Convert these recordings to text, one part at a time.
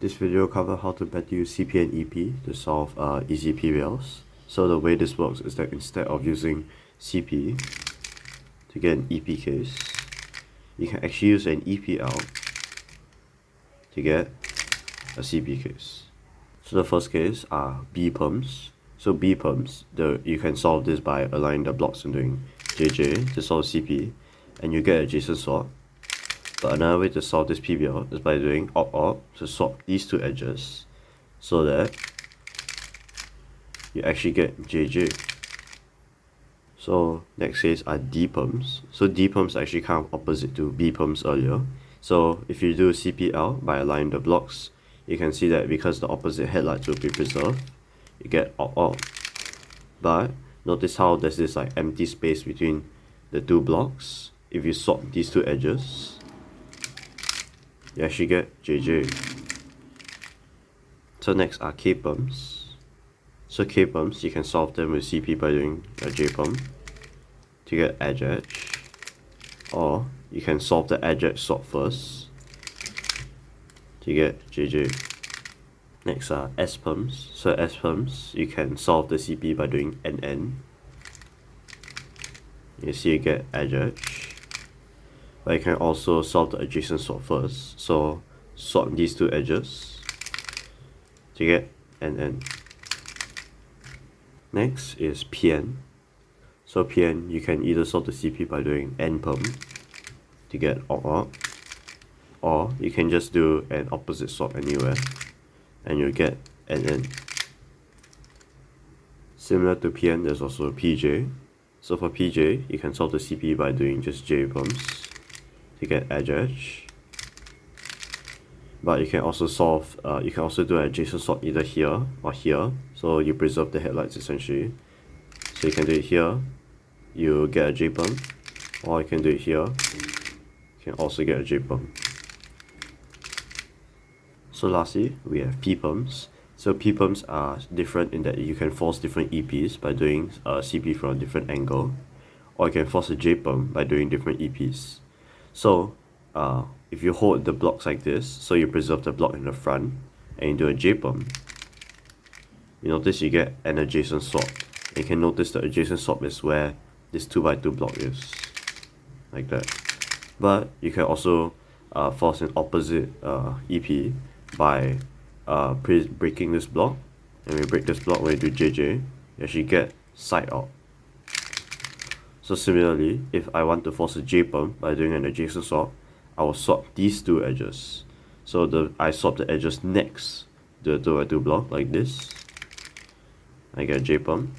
This video will cover how to better use CP and EP to solve easy PBLs. So the way this works is that instead of using CP to get an EP case, you can actually use an EPL to get a CP case. So the first case are B perms. So B perms, you can solve this by aligning the blocks and doing JJ to solve CP, and you get adjacent swap. But another way to solve this PBL is by doing op to swap these two edges so that you actually get JJ. So next case are D perms. So D perms are actually kind of opposite to B perms earlier. So if you do CPL by aligning the blocks, you can see that because the opposite headlights will be preserved, you get op. But notice how there's this like empty space between the two blocks. If you swap these two edges, you actually get JJ. So next are K perms. So K perms, you can solve them with CP by doing a J perm to get edge, or you can solve the edge swap first to get JJ. Next are S perms. So S perms, you can solve the CP by doing NN. You see you get edge. But you can also solve the adjacent swap first. So swap these two edges to get NN. Next is PN. So PN, you can either solve the CP by doing N perm to get op, or you can just do an opposite swap anywhere and you'll get NN. Similar to PN, there's also PJ. So for PJ, you can solve the CP by doing just J perms to get edge. But you can also solve, you can also do an adjacent swap either here or here. So you preserve the headlights essentially. So you can do it here, you get a J perm, or you can do it here, you can also get a J perm. So lastly, we have P perms. So P perms are different in that you can force different EPs by doing CP from a different angle, or you can force a J perm by doing different EPs. So if you hold the blocks like this, so you preserve the block in the front, and you do a J perm, you notice you get an adjacent swap. And you can notice the adjacent swap is where this 2x2 block is, like that. But you can also force an opposite EP by breaking this block, and we break this block when you do JJ, you actually get side out. So similarly, if I want to force a J perm by doing an adjacent swap, I will swap these two edges. So I swap the edges next to the 2x2 block like this. I get a J perm.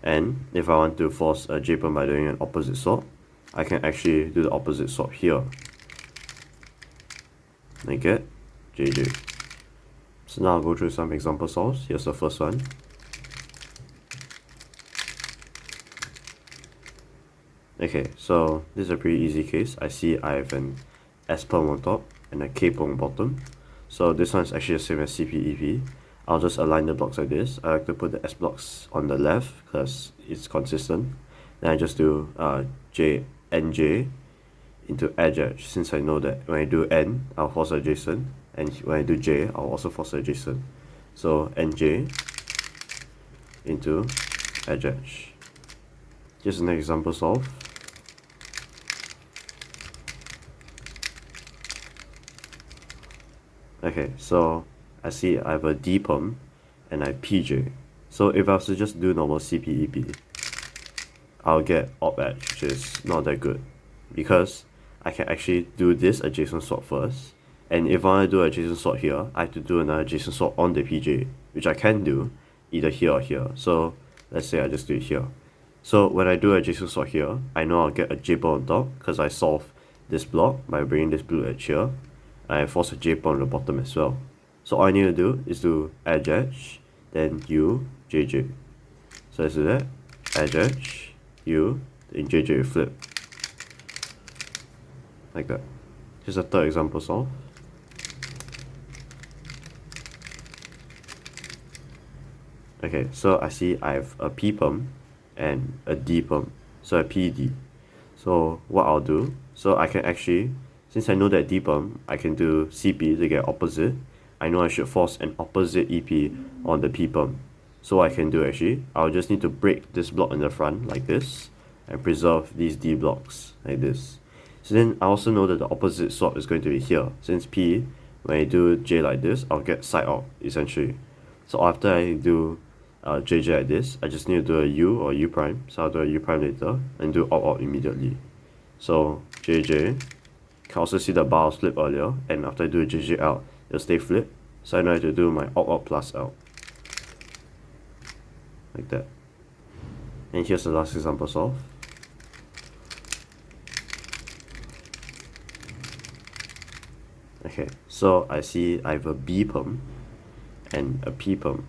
And if I want to force a J perm by doing an opposite swap, I can actually do the opposite swap here. I get JJ. So now I'll go through some example solves. Here's the first one. Okay, so this is a pretty easy case. I see I have an S perm on top and a K perm bottom. So this one is actually the same as CP+EP. I'll just align the blocks like this. I like to put the S blocks on the left because it's consistent. Then I just do NJ into edge, since I know that when I do N, I'll force adjacent, and when I do J, I'll also force adjacent. So NJ into edge. Here's an example solve. Okay, so I see I have a D perm and I PJ. So if I was to just do normal CP+EP, I'll get op edge, which is not that good, because I can actually do this adjacent swap first, and if I want to do adjacent swap here, I have to do another adjacent swap on the PJ, which I can do either here or here. So let's say I just do it here. So when I do adjacent swap here, I know I'll get a J perm on top because I solve this block by bringing this blue edge here. I force a J perm on the bottom as well. So all I need to do is do edge, then U, JJ. So let's do that. Edge, U, then JJ flip. Like that. Here's a third example solve. Okay, so I see I have a P perm and a D perm. So a PD. So what I'll do, so I can actually, Since I know that dperm, I can do CP to get opposite. I know I should force an opposite EP on the pperm. So what I can do actually, I'll just need to break this block in the front like this and preserve these D blocks like this. So then I also know that the opposite swap is going to be here. Since P, when I do J like this, I'll get side out essentially. So after I do JJ like this, I just need to do a U or U prime. So I'll do a U prime later and do out immediately. So JJ, can also see the bar flip earlier, and after I do a JJ out, it'll stay flipped. So I know I have to do my out plus out. Like that. And here's the last example solved. Okay, so I see I have a B perm and a P perm.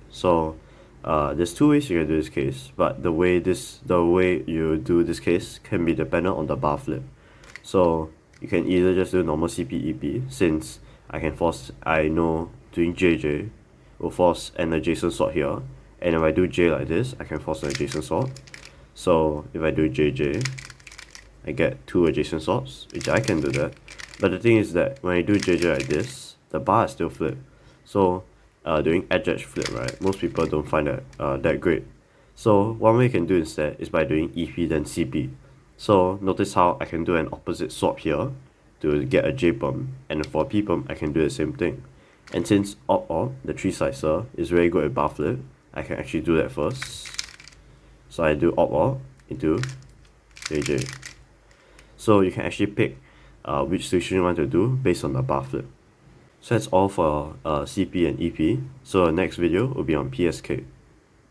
So there's two ways you can do this case, but the way you do this case can be dependent on the bar flip. So you can either just do normal CP+EP, since I know doing JJ will force an adjacent swap here, and if I do J like this, I can force an adjacent swap. So if I do JJ, I get two adjacent swaps, which I can do that. But the thing is that when I do JJ like this, the bar is still flipped. So doing edge flip, right, most people don't find that great. So one way you can do instead is by doing EP then CP. So notice how I can do an opposite swap here to get a J perm, and for P perm I can do the same thing. And since op, the 3-slicer, is very good at bar flip, I can actually do that first. So I do op into JJ. So you can actually pick which solution you want to do based on the bar flip. So that's all for CP and EP. So the next video will be on PSK.